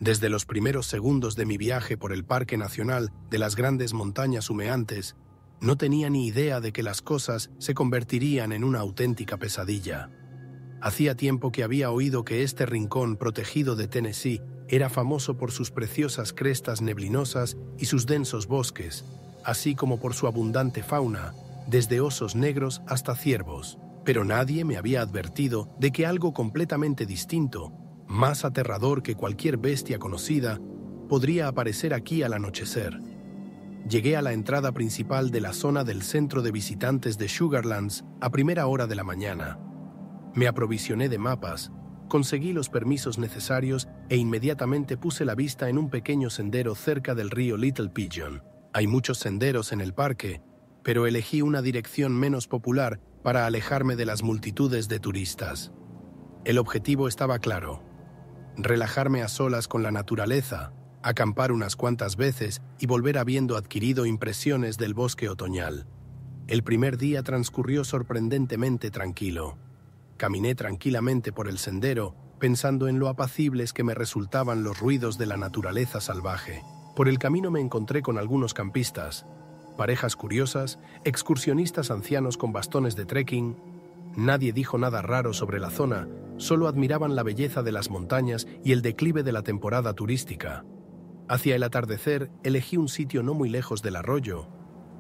Desde los primeros segundos de mi viaje por el Parque Nacional de las Grandes Montañas Humeantes, no tenía ni idea de que las cosas se convertirían en una auténtica pesadilla. Hacía tiempo que había oído que este rincón protegido de Tennessee era famoso por sus preciosas crestas neblinosas y sus densos bosques, así como por su abundante fauna, desde osos negros hasta ciervos. Pero nadie me había advertido de que algo completamente distinto, más aterrador que cualquier bestia conocida, podría aparecer aquí al anochecer. Llegué a la entrada principal de la zona del centro de visitantes de Sugarlands a primera hora de la mañana. Me aprovisioné de mapas, conseguí los permisos necesarios e inmediatamente puse la vista en un pequeño sendero cerca del río Little Pigeon. Hay muchos senderos en el parque, pero elegí una dirección menos popular para alejarme de las multitudes de turistas. El objetivo estaba claro: relajarme a solas con la naturaleza, acampar unas cuantas veces y volver habiendo adquirido impresiones del bosque otoñal. El primer día transcurrió sorprendentemente tranquilo. Caminé tranquilamente por el sendero, pensando en lo apacibles que me resultaban los ruidos de la naturaleza salvaje. Por el camino me encontré con algunos campistas, parejas curiosas, excursionistas ancianos con bastones de trekking. Nadie dijo nada raro sobre la zona, solo admiraban la belleza de las montañas y el declive de la temporada turística. Hacia el atardecer, elegí un sitio no muy lejos del arroyo.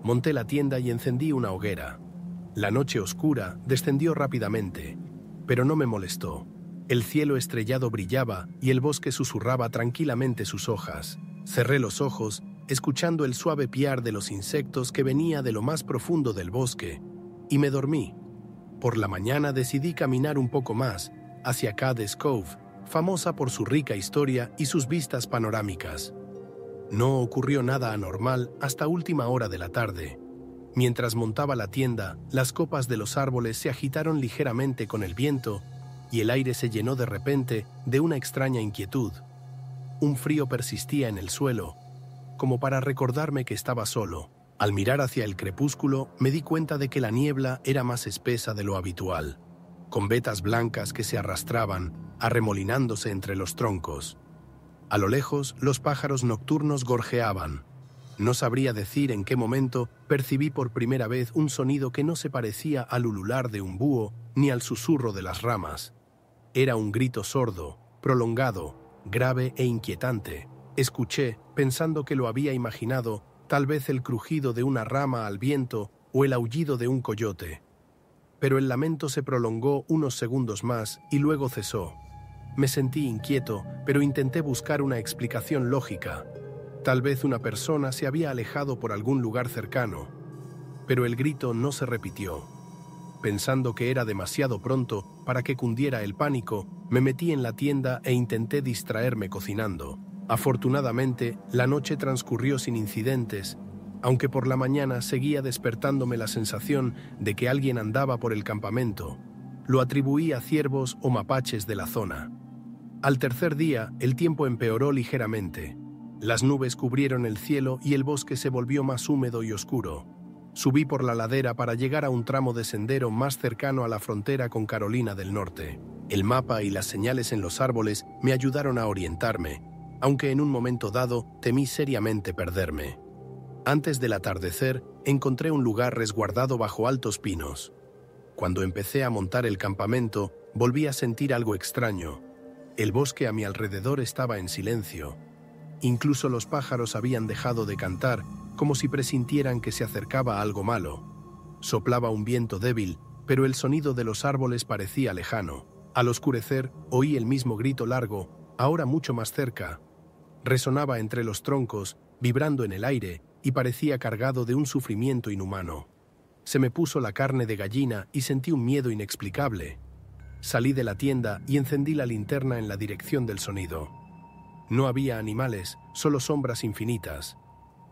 Monté la tienda y encendí una hoguera. La noche oscura descendió rápidamente, pero no me molestó. El cielo estrellado brillaba y el bosque susurraba tranquilamente sus hojas. Cerré los ojos, escuchando el suave piar de los insectos que venía de lo más profundo del bosque, y me dormí. Por la mañana decidí caminar un poco más, hacia Cades Cove, famosa por su rica historia y sus vistas panorámicas. No ocurrió nada anormal hasta última hora de la tarde. Mientras montaba la tienda, las copas de los árboles se agitaron ligeramente con el viento y el aire se llenó de repente de una extraña inquietud. Un frío persistía en el suelo, como para recordarme que estaba solo. Al mirar hacia el crepúsculo, me di cuenta de que la niebla era más espesa de lo habitual, con vetas blancas que se arrastraban, arremolinándose entre los troncos. A lo lejos, los pájaros nocturnos gorjeaban. No sabría decir en qué momento percibí por primera vez un sonido que no se parecía al ulular de un búho ni al susurro de las ramas. Era un grito sordo, prolongado, grave e inquietante. Escuché, pensando que lo había imaginado, tal vez el crujido de una rama al viento o el aullido de un coyote. Pero el lamento se prolongó unos segundos más y luego cesó. Me sentí inquieto, pero intenté buscar una explicación lógica. Tal vez una persona se había alejado por algún lugar cercano, pero el grito no se repitió. Pensando que era demasiado pronto para que cundiera el pánico, me metí en la tienda e intenté distraerme cocinando. Afortunadamente, la noche transcurrió sin incidentes, aunque por la mañana seguía despertándome la sensación de que alguien andaba por el campamento. Lo atribuí a ciervos o mapaches de la zona. Al tercer día, el tiempo empeoró ligeramente. Las nubes cubrieron el cielo y el bosque se volvió más húmedo y oscuro. Subí por la ladera para llegar a un tramo de sendero más cercano a la frontera con Carolina del Norte. El mapa y las señales en los árboles me ayudaron a orientarme, aunque en un momento dado temí seriamente perderme. Antes del atardecer, encontré un lugar resguardado bajo altos pinos. Cuando empecé a montar el campamento, volví a sentir algo extraño. El bosque a mi alrededor estaba en silencio. Incluso los pájaros habían dejado de cantar, como si presintieran que se acercaba algo malo. Soplaba un viento débil, pero el sonido de los árboles parecía lejano. Al oscurecer, oí el mismo grito largo, ahora mucho más cerca. Resonaba entre los troncos, vibrando en el aire, y parecía cargado de un sufrimiento inhumano. Se me puso la carne de gallina y sentí un miedo inexplicable. Salí de la tienda y encendí la linterna en la dirección del sonido. No había animales, solo sombras infinitas.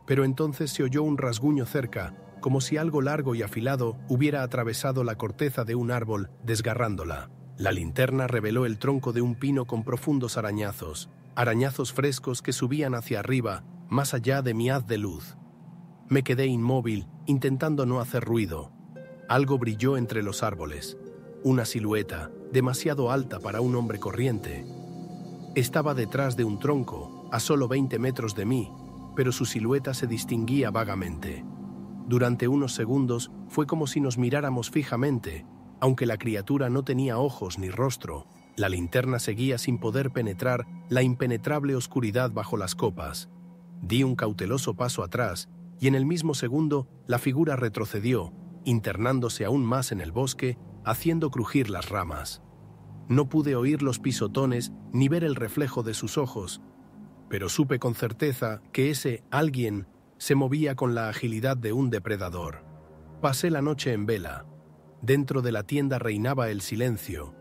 Pero entonces se oyó un rasguño cerca, como si algo largo y afilado hubiera atravesado la corteza de un árbol, desgarrándola. La linterna reveló el tronco de un pino con profundos arañazos frescos que subían hacia arriba, más allá de mi haz de luz. Me quedé inmóvil, intentando no hacer ruido. Algo brilló entre los árboles. Una silueta, demasiado alta para un hombre corriente. Estaba detrás de un tronco, a solo 20 metros de mí, pero su silueta se distinguía vagamente. Durante unos segundos fue como si nos miráramos fijamente, aunque la criatura no tenía ojos ni rostro. La linterna seguía sin poder penetrar la impenetrable oscuridad bajo las copas. Di un cauteloso paso atrás, y en el mismo segundo la figura retrocedió, internándose aún más en el bosque, haciendo crujir las ramas. No pude oír los pisotones ni ver el reflejo de sus ojos, pero supe con certeza que ese alguien se movía con la agilidad de un depredador. Pasé la noche en vela. Dentro de la tienda reinaba el silencio,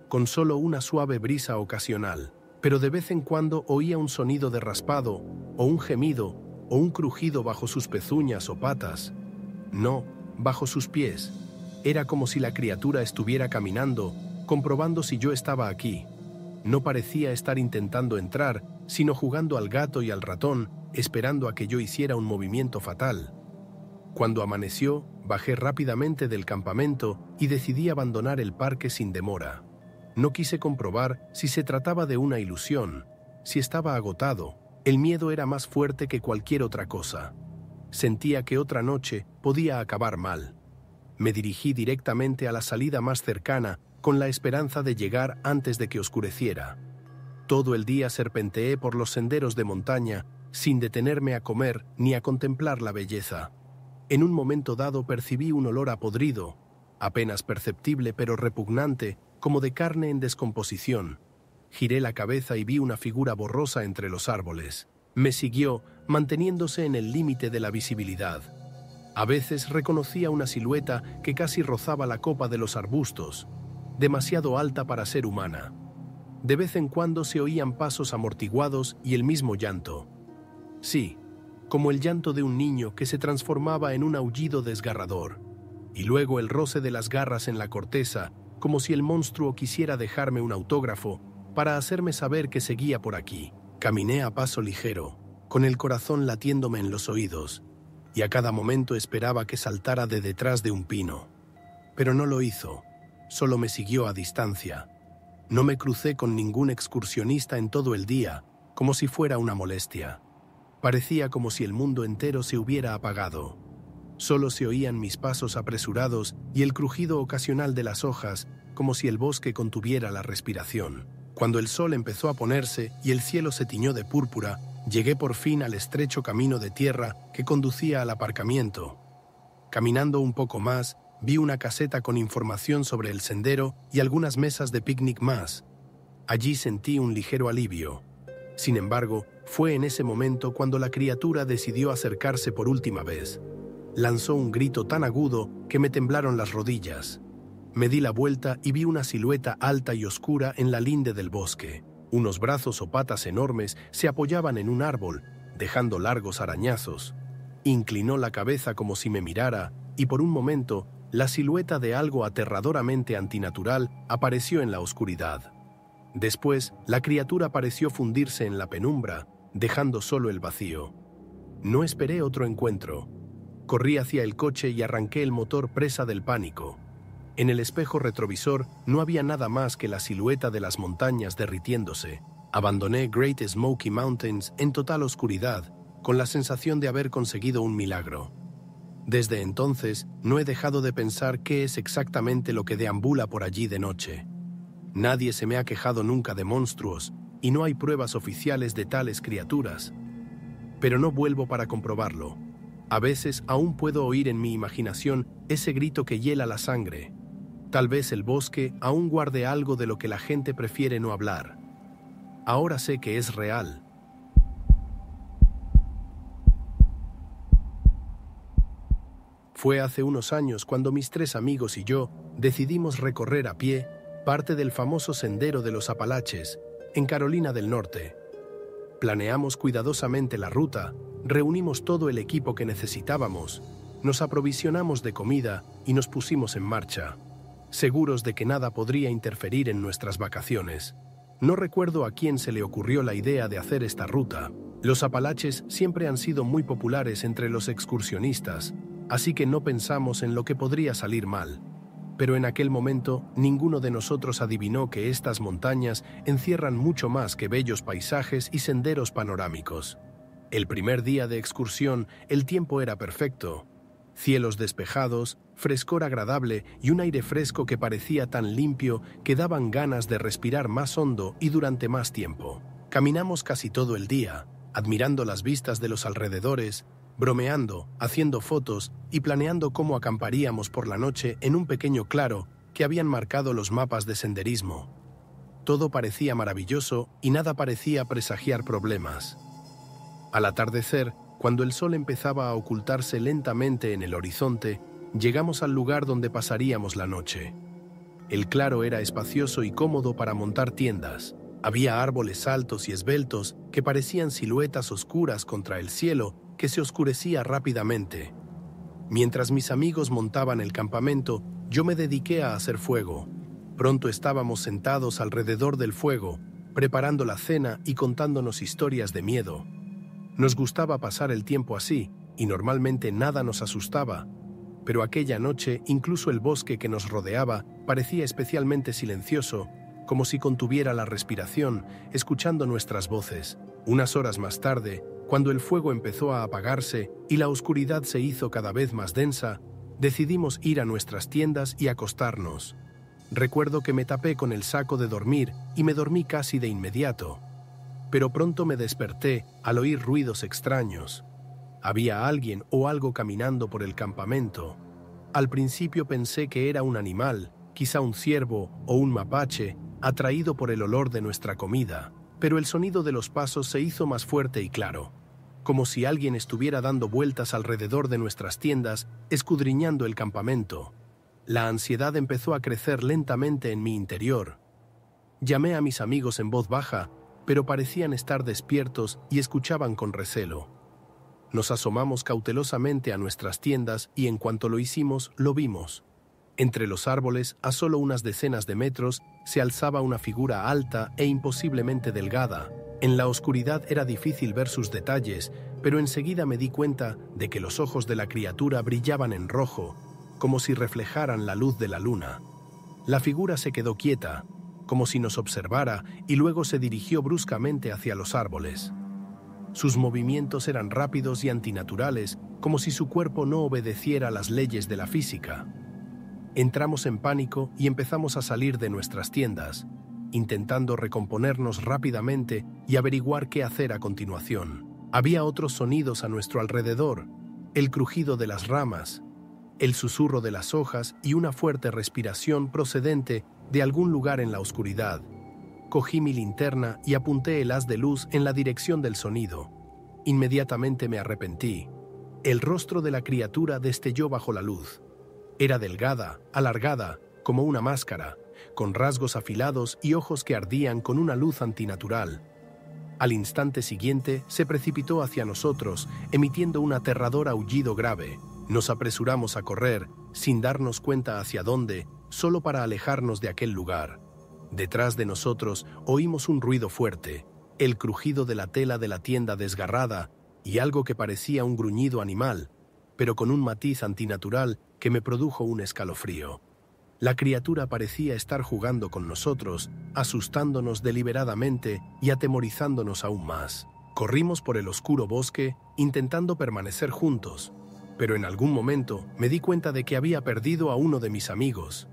con solo una suave brisa ocasional, pero de vez en cuando oía un sonido de raspado, o un gemido, o un crujido bajo sus pezuñas o patas. No, bajo sus pies. Era como si la criatura estuviera caminando, comprobando si yo estaba aquí. No parecía estar intentando entrar, sino jugando al gato y al ratón, esperando a que yo hiciera un movimiento fatal. Cuando amaneció, bajé rápidamente del campamento y decidí abandonar el parque sin demora. No quise comprobar si se trataba de una ilusión, si estaba agotado. El miedo era más fuerte que cualquier otra cosa. Sentía que otra noche podía acabar mal. Me dirigí directamente a la salida más cercana, con la esperanza de llegar antes de que oscureciera. Todo el día serpenteé por los senderos de montaña, sin detenerme a comer ni a contemplar la belleza. En un momento dado percibí un olor a podrido, apenas perceptible pero repugnante, como de carne en descomposición. Giré la cabeza y vi una figura borrosa entre los árboles. Me siguió, manteniéndose en el límite de la visibilidad. A veces reconocía una silueta que casi rozaba la copa de los arbustos, demasiado alta para ser humana. De vez en cuando se oían pasos amortiguados y el mismo llanto. Sí, como el llanto de un niño que se transformaba en un aullido desgarrador. Y luego el roce de las garras en la corteza, como si el monstruo quisiera dejarme un autógrafo para hacerme saber que seguía por aquí. Caminé a paso ligero, con el corazón latiéndome en los oídos, y a cada momento esperaba que saltara de detrás de un pino. Pero no lo hizo, solo me siguió a distancia. No me crucé con ningún excursionista en todo el día, como si fuera una molestia. Parecía como si el mundo entero se hubiera apagado. Solo se oían mis pasos apresurados y el crujido ocasional de las hojas, como si el bosque contuviera la respiración. Cuando el sol empezó a ponerse y el cielo se tiñó de púrpura, llegué por fin al estrecho camino de tierra que conducía al aparcamiento. Caminando un poco más, vi una caseta con información sobre el sendero y algunas mesas de picnic más. Allí sentí un ligero alivio. Sin embargo, fue en ese momento cuando la criatura decidió acercarse por última vez. Lanzó un grito tan agudo que me temblaron las rodillas. Me di la vuelta y vi una silueta alta y oscura en la linde del bosque. Unos brazos o patas enormes se apoyaban en un árbol, dejando largos arañazos. Inclinó la cabeza como si me mirara, y por un momento, la silueta de algo aterradoramente antinatural apareció en la oscuridad. Después, la criatura pareció fundirse en la penumbra, dejando solo el vacío. No esperé otro encuentro. Corrí hacia el coche y arranqué el motor presa del pánico. En el espejo retrovisor no había nada más que la silueta de las montañas derritiéndose. Abandoné Great Smoky Mountains en total oscuridad, con la sensación de haber conseguido un milagro. Desde entonces, no he dejado de pensar qué es exactamente lo que deambula por allí de noche. Nadie se me ha quejado nunca de monstruos, y no hay pruebas oficiales de tales criaturas. Pero no vuelvo para comprobarlo. A veces aún puedo oír en mi imaginación ese grito que hiela la sangre. Tal vez el bosque aún guarde algo de lo que la gente prefiere no hablar. Ahora sé que es real. Fue hace unos años cuando mis 3 amigos y yo decidimos recorrer a pie parte del famoso Sendero de los Apalaches, en Carolina del Norte. Planeamos cuidadosamente la ruta, reunimos todo el equipo que necesitábamos, nos aprovisionamos de comida y nos pusimos en marcha, seguros de que nada podría interferir en nuestras vacaciones. No recuerdo a quién se le ocurrió la idea de hacer esta ruta. Los Apalaches siempre han sido muy populares entre los excursionistas, así que no pensamos en lo que podría salir mal. Pero en aquel momento, ninguno de nosotros adivinó que estas montañas encierran mucho más que bellos paisajes y senderos panorámicos. El primer día de excursión, el tiempo era perfecto. Cielos despejados, frescor agradable y un aire fresco que parecía tan limpio que daban ganas de respirar más hondo y durante más tiempo. Caminamos casi todo el día, admirando las vistas de los alrededores, bromeando, haciendo fotos y planeando cómo acamparíamos por la noche en un pequeño claro que habían marcado los mapas de senderismo. Todo parecía maravilloso y nada parecía presagiar problemas. Al atardecer, cuando el sol empezaba a ocultarse lentamente en el horizonte, llegamos al lugar donde pasaríamos la noche. El claro era espacioso y cómodo para montar tiendas. Había árboles altos y esbeltos que parecían siluetas oscuras contra el cielo que se oscurecía rápidamente. Mientras mis amigos montaban el campamento, yo me dediqué a hacer fuego. Pronto estábamos sentados alrededor del fuego, preparando la cena y contándonos historias de miedo. Nos gustaba pasar el tiempo así, y normalmente nada nos asustaba, pero aquella noche incluso el bosque que nos rodeaba parecía especialmente silencioso, como si contuviera la respiración, escuchando nuestras voces. Unas horas más tarde, cuando el fuego empezó a apagarse y la oscuridad se hizo cada vez más densa, decidimos ir a nuestras tiendas y acostarnos. Recuerdo que me tapé con el saco de dormir y me dormí casi de inmediato. Pero pronto me desperté al oír ruidos extraños. Había alguien o algo caminando por el campamento. Al principio pensé que era un animal, quizá un ciervo o un mapache, atraído por el olor de nuestra comida, pero el sonido de los pasos se hizo más fuerte y claro, como si alguien estuviera dando vueltas alrededor de nuestras tiendas, escudriñando el campamento. La ansiedad empezó a crecer lentamente en mi interior. Llamé a mis amigos en voz baja, pero parecían estar despiertos y escuchaban con recelo. Nos asomamos cautelosamente a nuestras tiendas y en cuanto lo hicimos, lo vimos. Entre los árboles, a solo unas decenas de metros, se alzaba una figura alta e imposiblemente delgada. En la oscuridad era difícil ver sus detalles, pero enseguida me di cuenta de que los ojos de la criatura brillaban en rojo, como si reflejaran la luz de la luna. La figura se quedó quieta, como si nos observara, y luego se dirigió bruscamente hacia los árboles. Sus movimientos eran rápidos y antinaturales, como si su cuerpo no obedeciera las leyes de la física. Entramos en pánico y empezamos a salir de nuestras tiendas, intentando recomponernos rápidamente y averiguar qué hacer a continuación. Había otros sonidos a nuestro alrededor, el crujido de las ramas, el susurro de las hojas y una fuerte respiración procedente de algún lugar en la oscuridad. Cogí mi linterna y apunté el haz de luz en la dirección del sonido. Inmediatamente me arrepentí. El rostro de la criatura destelló bajo la luz. Era delgada, alargada, como una máscara, con rasgos afilados y ojos que ardían con una luz antinatural. Al instante siguiente se precipitó hacia nosotros, emitiendo un aterrador aullido grave. Nos apresuramos a correr, sin darnos cuenta hacia dónde, solo para alejarnos de aquel lugar. Detrás de nosotros oímos un ruido fuerte, el crujido de la tela de la tienda desgarrada y algo que parecía un gruñido animal, pero con un matiz antinatural que me produjo un escalofrío. La criatura parecía estar jugando con nosotros, asustándonos deliberadamente y atemorizándonos aún más. Corrimos por el oscuro bosque, intentando permanecer juntos, pero en algún momento me di cuenta de que había perdido a uno de mis amigos.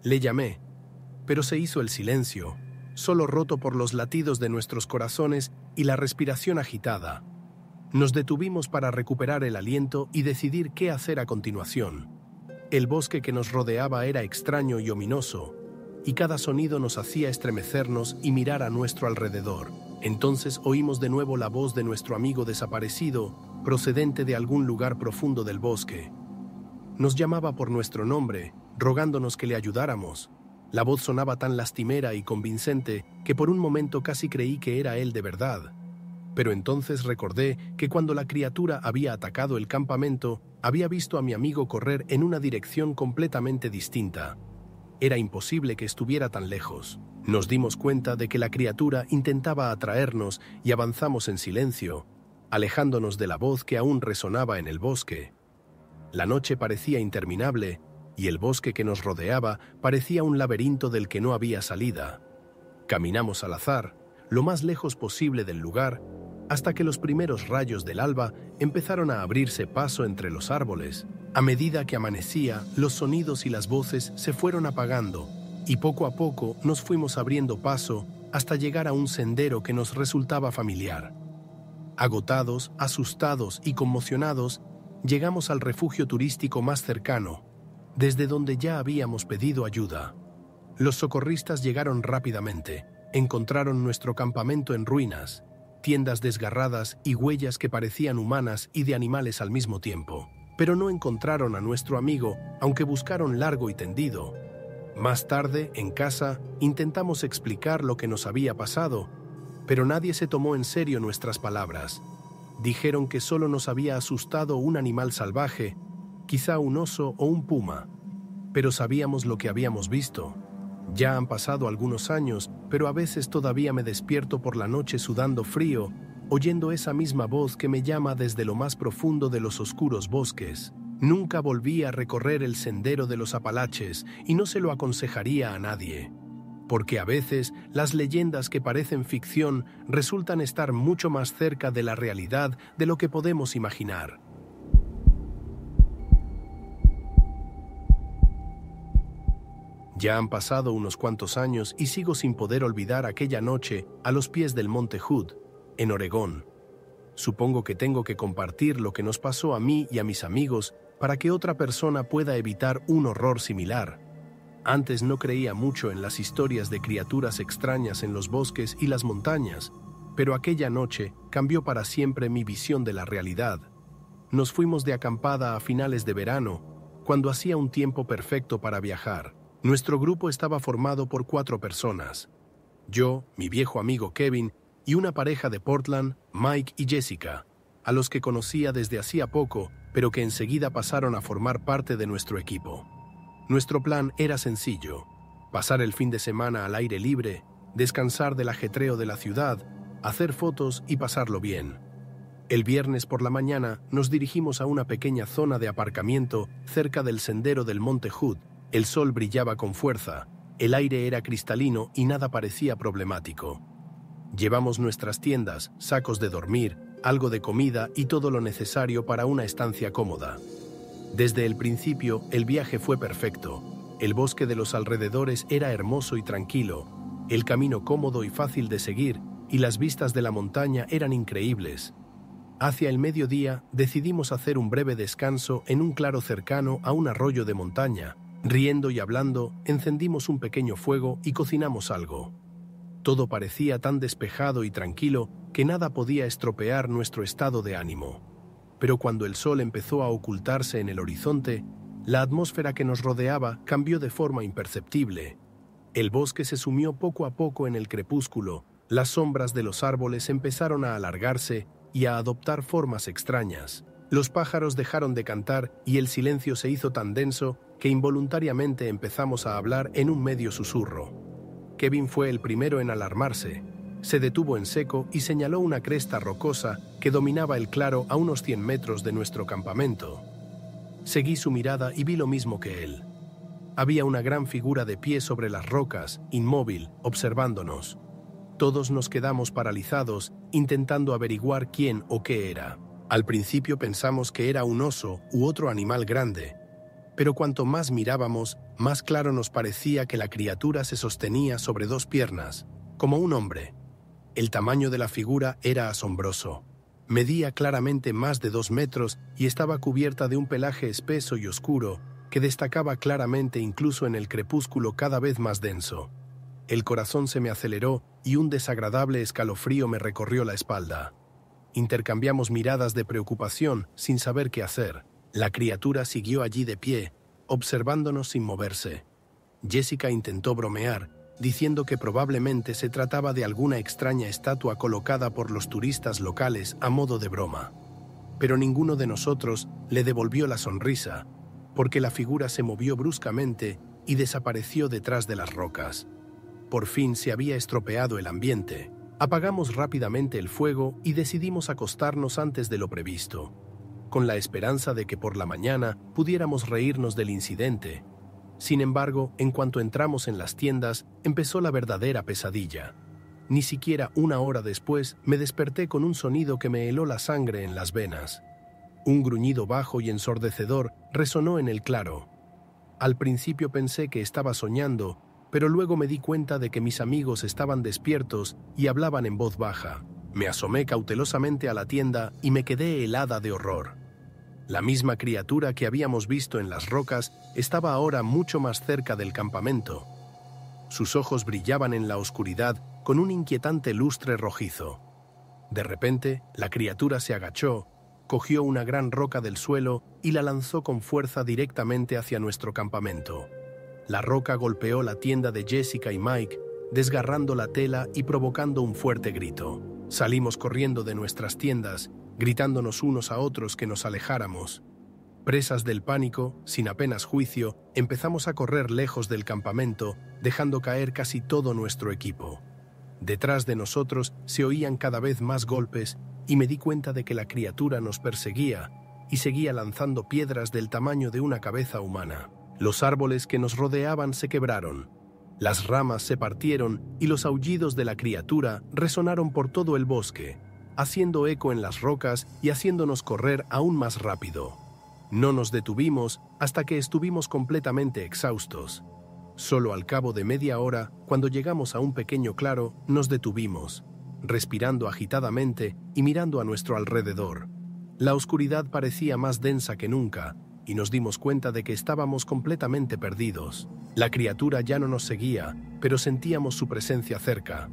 Le llamé, pero se hizo el silencio, solo roto por los latidos de nuestros corazones y la respiración agitada. Nos detuvimos para recuperar el aliento y decidir qué hacer a continuación. El bosque que nos rodeaba era extraño y ominoso, y cada sonido nos hacía estremecernos y mirar a nuestro alrededor. Entonces oímos de nuevo la voz de nuestro amigo desaparecido, procedente de algún lugar profundo del bosque. Nos llamaba por nuestro nombre, rogándonos que le ayudáramos. La voz sonaba tan lastimera y convincente que por un momento casi creí que era él de verdad. Pero entonces recordé que cuando la criatura había atacado el campamento, había visto a mi amigo correr en una dirección completamente distinta. Era imposible que estuviera tan lejos. Nos dimos cuenta de que la criatura intentaba atraernos y avanzamos en silencio, alejándonos de la voz que aún resonaba en el bosque. La noche parecía interminable, y el bosque que nos rodeaba parecía un laberinto del que no había salida. Caminamos al azar, lo más lejos posible del lugar, hasta que los primeros rayos del alba empezaron a abrirse paso entre los árboles. A medida que amanecía, los sonidos y las voces se fueron apagando, y poco a poco nos fuimos abriendo paso hasta llegar a un sendero que nos resultaba familiar. Agotados, asustados y conmocionados, llegamos al refugio turístico más cercano, desde donde ya habíamos pedido ayuda. Los socorristas llegaron rápidamente, encontraron nuestro campamento en ruinas, tiendas desgarradas y huellas que parecían humanas y de animales al mismo tiempo. Pero no encontraron a nuestro amigo, aunque buscaron largo y tendido. Más tarde, en casa, intentamos explicar lo que nos había pasado, pero nadie se tomó en serio nuestras palabras. Dijeron que solo nos había asustado un animal salvaje, quizá un oso o un puma, pero sabíamos lo que habíamos visto. Ya han pasado algunos años, pero a veces todavía me despierto por la noche sudando frío, oyendo esa misma voz que me llama desde lo más profundo de los oscuros bosques. Nunca volví a recorrer el sendero de los Apalaches y no se lo aconsejaría a nadie, porque a veces las leyendas que parecen ficción resultan estar mucho más cerca de la realidad de lo que podemos imaginar. Ya han pasado unos cuantos años y sigo sin poder olvidar aquella noche a los pies del Monte Hood, en Oregón. Supongo que tengo que compartir lo que nos pasó a mí y a mis amigos para que otra persona pueda evitar un horror similar. Antes no creía mucho en las historias de criaturas extrañas en los bosques y las montañas, pero aquella noche cambió para siempre mi visión de la realidad. Nos fuimos de acampada a finales de verano, cuando hacía un tiempo perfecto para viajar. Nuestro grupo estaba formado por 4 personas. Yo, mi viejo amigo Kevin y una pareja de Portland, Mike y Jessica, a los que conocía desde hacía poco, pero que enseguida pasaron a formar parte de nuestro equipo. Nuestro plan era sencillo: pasar el fin de semana al aire libre, descansar del ajetreo de la ciudad, hacer fotos y pasarlo bien. El viernes por la mañana nos dirigimos a una pequeña zona de aparcamiento cerca del sendero del Monte Hood. El sol brillaba con fuerza, el aire era cristalino y nada parecía problemático. Llevamos nuestras tiendas, sacos de dormir, algo de comida y todo lo necesario para una estancia cómoda. Desde el principio, el viaje fue perfecto. El bosque de los alrededores era hermoso y tranquilo, el camino cómodo y fácil de seguir, y las vistas de la montaña eran increíbles. Hacia el mediodía, decidimos hacer un breve descanso en un claro cercano a un arroyo de montaña. Riendo y hablando, encendimos un pequeño fuego y cocinamos algo. Todo parecía tan despejado y tranquilo que nada podía estropear nuestro estado de ánimo. Pero cuando el sol empezó a ocultarse en el horizonte, la atmósfera que nos rodeaba cambió de forma imperceptible. El bosque se sumió poco a poco en el crepúsculo, las sombras de los árboles empezaron a alargarse y a adoptar formas extrañas. Los pájaros dejaron de cantar y el silencio se hizo tan denso que involuntariamente empezamos a hablar en un medio susurro. Kevin fue el primero en alarmarse. Se detuvo en seco y señaló una cresta rocosa que dominaba el claro a unos 100 metros de nuestro campamento. Seguí su mirada y vi lo mismo que él. Había una gran figura de pie sobre las rocas, inmóvil, observándonos. Todos nos quedamos paralizados, intentando averiguar quién o qué era. Al principio pensamos que era un oso u otro animal grande, pero cuanto más mirábamos, más claro nos parecía que la criatura se sostenía sobre 2 piernas, como un hombre. El tamaño de la figura era asombroso. Medía claramente más de 2 metros y estaba cubierta de un pelaje espeso y oscuro que destacaba claramente incluso en el crepúsculo cada vez más denso. El corazón se me aceleró y un desagradable escalofrío me recorrió la espalda. Intercambiamos miradas de preocupación sin saber qué hacer. La criatura siguió allí de pie, observándonos sin moverse. Jessica intentó bromear, diciendo que probablemente se trataba de alguna extraña estatua colocada por los turistas locales a modo de broma. Pero ninguno de nosotros le devolvió la sonrisa, porque la figura se movió bruscamente y desapareció detrás de las rocas. Por fin se había estropeado el ambiente. Apagamos rápidamente el fuego y decidimos acostarnos antes de lo previsto. con la esperanza de que por la mañana pudiéramos reírnos del incidente. Sin embargo, en cuanto entramos en las tiendas, empezó la verdadera pesadilla. Ni siquiera una hora después me desperté con un sonido que me heló la sangre en las venas. Un gruñido bajo y ensordecedor resonó en el claro. Al principio pensé que estaba soñando, pero luego me di cuenta de que mis amigos estaban despiertos y hablaban en voz baja. Me asomé cautelosamente a la tienda y me quedé helada de horror. La misma criatura que habíamos visto en las rocas estaba ahora mucho más cerca del campamento. Sus ojos brillaban en la oscuridad con un inquietante lustre rojizo. De repente, la criatura se agachó, cogió una gran roca del suelo y la lanzó con fuerza directamente hacia nuestro campamento. La roca golpeó la tienda de Jessica y Mike, desgarrando la tela y provocando un fuerte grito. Salimos corriendo de nuestras tiendas, gritándonos unos a otros que nos alejáramos. Presas del pánico, sin apenas juicio, empezamos a correr lejos del campamento, dejando caer casi todo nuestro equipo. Detrás de nosotros se oían cada vez más golpes y me di cuenta de que la criatura nos perseguía y seguía lanzando piedras del tamaño de una cabeza humana. Los árboles que nos rodeaban se quebraron. Las ramas se partieron y los aullidos de la criatura resonaron por todo el bosque, haciendo eco en las rocas y haciéndonos correr aún más rápido. No nos detuvimos hasta que estuvimos completamente exhaustos. Solo al cabo de media hora, cuando llegamos a un pequeño claro, nos detuvimos, respirando agitadamente y mirando a nuestro alrededor. La oscuridad parecía más densa que nunca, y nos dimos cuenta de que estábamos completamente perdidos. La criatura ya no nos seguía, pero sentíamos su presencia cerca.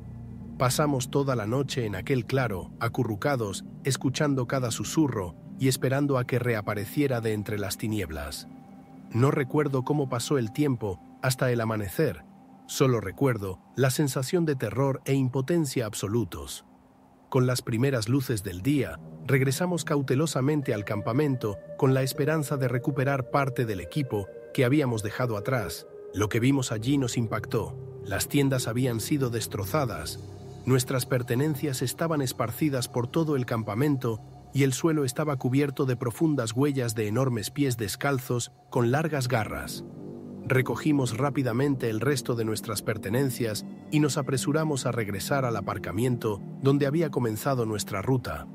Pasamos toda la noche en aquel claro, acurrucados, escuchando cada susurro y esperando a que reapareciera de entre las tinieblas. No recuerdo cómo pasó el tiempo hasta el amanecer, solo recuerdo la sensación de terror e impotencia absolutos. Con las primeras luces del día, regresamos cautelosamente al campamento con la esperanza de recuperar parte del equipo que habíamos dejado atrás. Lo que vimos allí nos impactó. Las tiendas habían sido destrozadas, nuestras pertenencias estaban esparcidas por todo el campamento y el suelo estaba cubierto de profundas huellas de enormes pies descalzos con largas garras. Recogimos rápidamente el resto de nuestras pertenencias y nos apresuramos a regresar al aparcamiento donde había comenzado nuestra ruta.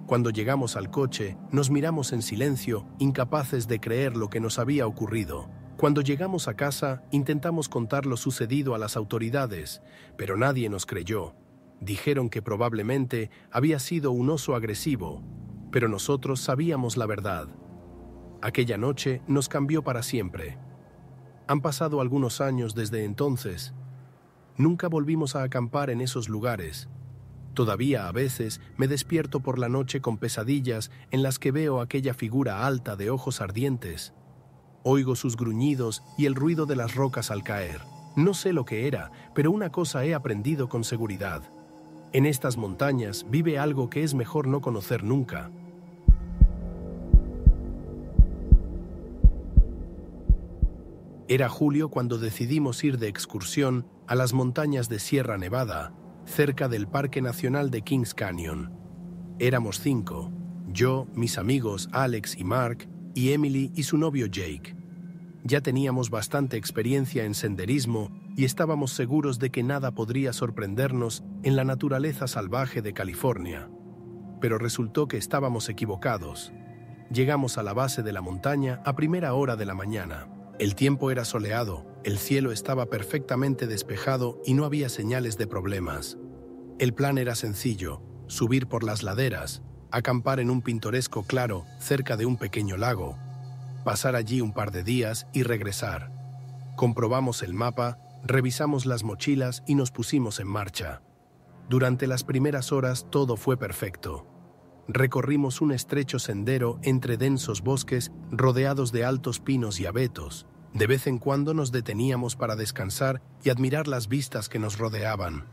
Cuando llegamos al coche, nos miramos en silencio, incapaces de creer lo que nos había ocurrido. Cuando llegamos a casa, intentamos contar lo sucedido a las autoridades, pero nadie nos creyó. Dijeron que probablemente había sido un oso agresivo, pero nosotros sabíamos la verdad. Aquella noche nos cambió para siempre. Han pasado algunos años desde entonces. Nunca volvimos a acampar en esos lugares. Todavía a veces me despierto por la noche con pesadillas en las que veo aquella figura alta de ojos ardientes. Oigo sus gruñidos y el ruido de las rocas al caer. No sé lo que era, pero una cosa he aprendido con seguridad. En estas montañas vive algo que es mejor no conocer nunca. Era julio cuando decidimos ir de excursión a las montañas de Sierra Nevada, cerca del Parque Nacional de Kings Canyon. Éramos 5, yo, mis amigos Alex y Mark, y Emily y su novio Jake. Ya teníamos bastante experiencia en senderismo y estábamos seguros de que nada podría sorprendernos en la naturaleza salvaje de California. Pero resultó que estábamos equivocados. Llegamos a la base de la montaña a primera hora de la mañana. El tiempo era soleado, el cielo estaba perfectamente despejado y no había señales de problemas. El plan era sencillo: subir por las laderas, acampar en un pintoresco claro cerca de un pequeño lago, pasar allí un par de días y regresar. Comprobamos el mapa, revisamos las mochilas y nos pusimos en marcha. Durante las primeras horas todo fue perfecto. Recorrimos un estrecho sendero entre densos bosques rodeados de altos pinos y abetos. De vez en cuando nos deteníamos para descansar y admirar las vistas que nos rodeaban.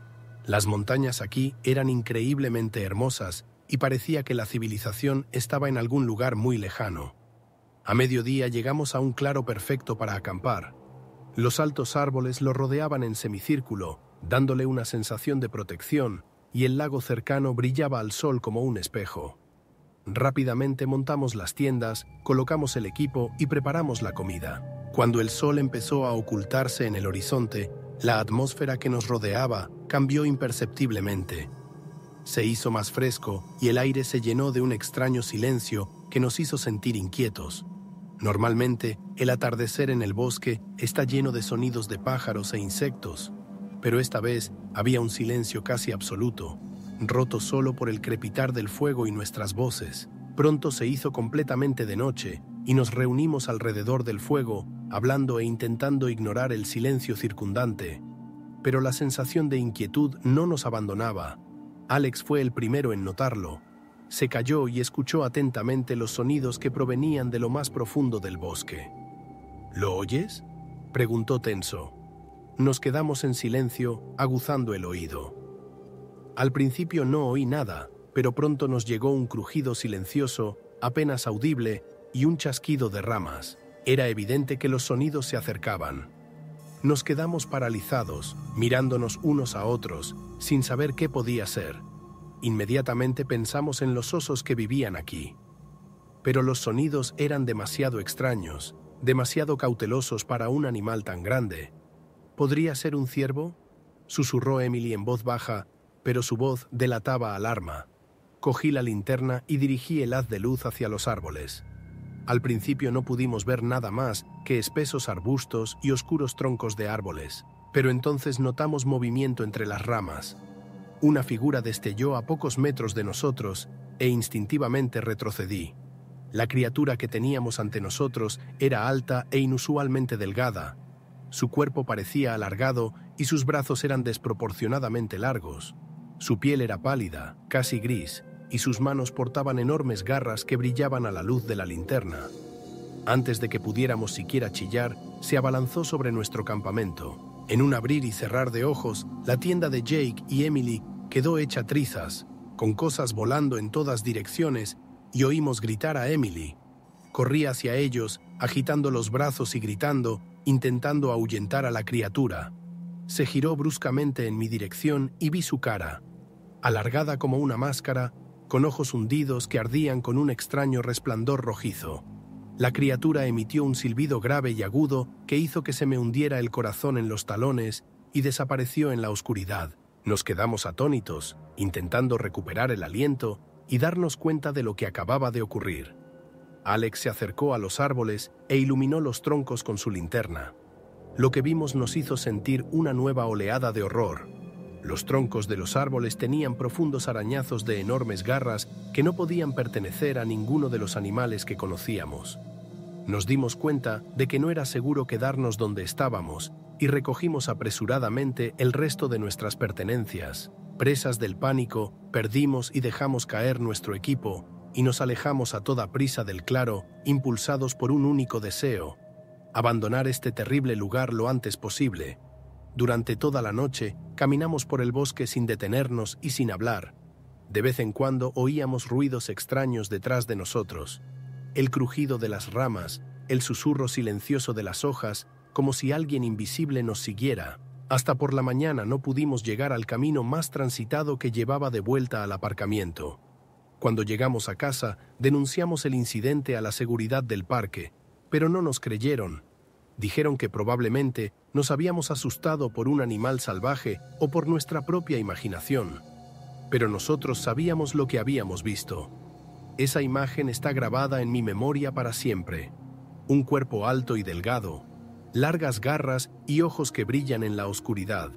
Las montañas aquí eran increíblemente hermosas y parecía que la civilización estaba en algún lugar muy lejano. A mediodía llegamos a un claro perfecto para acampar. Los altos árboles lo rodeaban en semicírculo, dándole una sensación de protección, y el lago cercano brillaba al sol como un espejo. Rápidamente montamos las tiendas, colocamos el equipo y preparamos la comida. Cuando el sol empezó a ocultarse en el horizonte, la atmósfera que nos rodeaba cambió imperceptiblemente. Se hizo más fresco y el aire se llenó de un extraño silencio que nos hizo sentir inquietos. Normalmente, el atardecer en el bosque está lleno de sonidos de pájaros e insectos, pero esta vez había un silencio casi absoluto, roto solo por el crepitar del fuego y nuestras voces. Pronto se hizo completamente de noche y nos reunimos alrededor del fuego, hablando e intentando ignorar el silencio circundante. Pero la sensación de inquietud no nos abandonaba. Alex fue el primero en notarlo. Se calló y escuchó atentamente los sonidos que provenían de lo más profundo del bosque. ¿Lo oyes?, preguntó tenso. Nos quedamos en silencio, aguzando el oído. Al principio no oí nada, pero pronto nos llegó un crujido silencioso, apenas audible, y un chasquido de ramas. Era evidente que los sonidos se acercaban. Nos quedamos paralizados, mirándonos unos a otros, sin saber qué podía ser. Inmediatamente pensamos en los osos que vivían aquí. Pero los sonidos eran demasiado extraños, demasiado cautelosos para un animal tan grande. ¿Podría ser un ciervo?, susurró Emily en voz baja, pero su voz delataba alarma. Cogí la linterna y dirigí el haz de luz hacia los árboles. Al principio no pudimos ver nada más que espesos arbustos y oscuros troncos de árboles, pero entonces notamos movimiento entre las ramas. Una figura destelló a pocos metros de nosotros e instintivamente retrocedí. La criatura que teníamos ante nosotros era alta e inusualmente delgada. Su cuerpo parecía alargado y sus brazos eran desproporcionadamente largos. Su piel era pálida, casi gris, y sus manos portaban enormes garras que brillaban a la luz de la linterna. Antes de que pudiéramos siquiera chillar, se abalanzó sobre nuestro campamento. En un abrir y cerrar de ojos, la tienda de Jake y Emily quedó hecha trizas, con cosas volando en todas direcciones, y oímos gritar a Emily. Corrí hacia ellos, agitando los brazos y gritando, intentando ahuyentar a la criatura. Se giró bruscamente en mi dirección y vi su cara, alargada como una máscara, con ojos hundidos que ardían con un extraño resplandor rojizo. La criatura emitió un silbido grave y agudo que hizo que se me hundiera el corazón en los talones y desapareció en la oscuridad. Nos quedamos atónitos, intentando recuperar el aliento y darnos cuenta de lo que acababa de ocurrir. Alex se acercó a los árboles e iluminó los troncos con su linterna. Lo que vimos nos hizo sentir una nueva oleada de horror. Los troncos de los árboles tenían profundos arañazos de enormes garras que no podían pertenecer a ninguno de los animales que conocíamos. Nos dimos cuenta de que no era seguro quedarnos donde estábamos y recogimos apresuradamente el resto de nuestras pertenencias. Presas del pánico, perdimos y dejamos caer nuestro equipo y nos alejamos a toda prisa del claro, impulsados por un único deseo: abandonar este terrible lugar lo antes posible. Durante toda la noche caminamos por el bosque sin detenernos y sin hablar. De vez en cuando oíamos ruidos extraños detrás de nosotros. El crujido de las ramas, el susurro silencioso de las hojas, como si alguien invisible nos siguiera. Hasta por la mañana no pudimos llegar al camino más transitado que llevaba de vuelta al aparcamiento. Cuando llegamos a casa, denunciamos el incidente a la seguridad del parque, pero no nos creyeron. Dijeron que probablemente nos habíamos asustado por un animal salvaje o por nuestra propia imaginación. Pero nosotros sabíamos lo que habíamos visto. Esa imagen está grabada en mi memoria para siempre. Un cuerpo alto y delgado, largas garras y ojos que brillan en la oscuridad.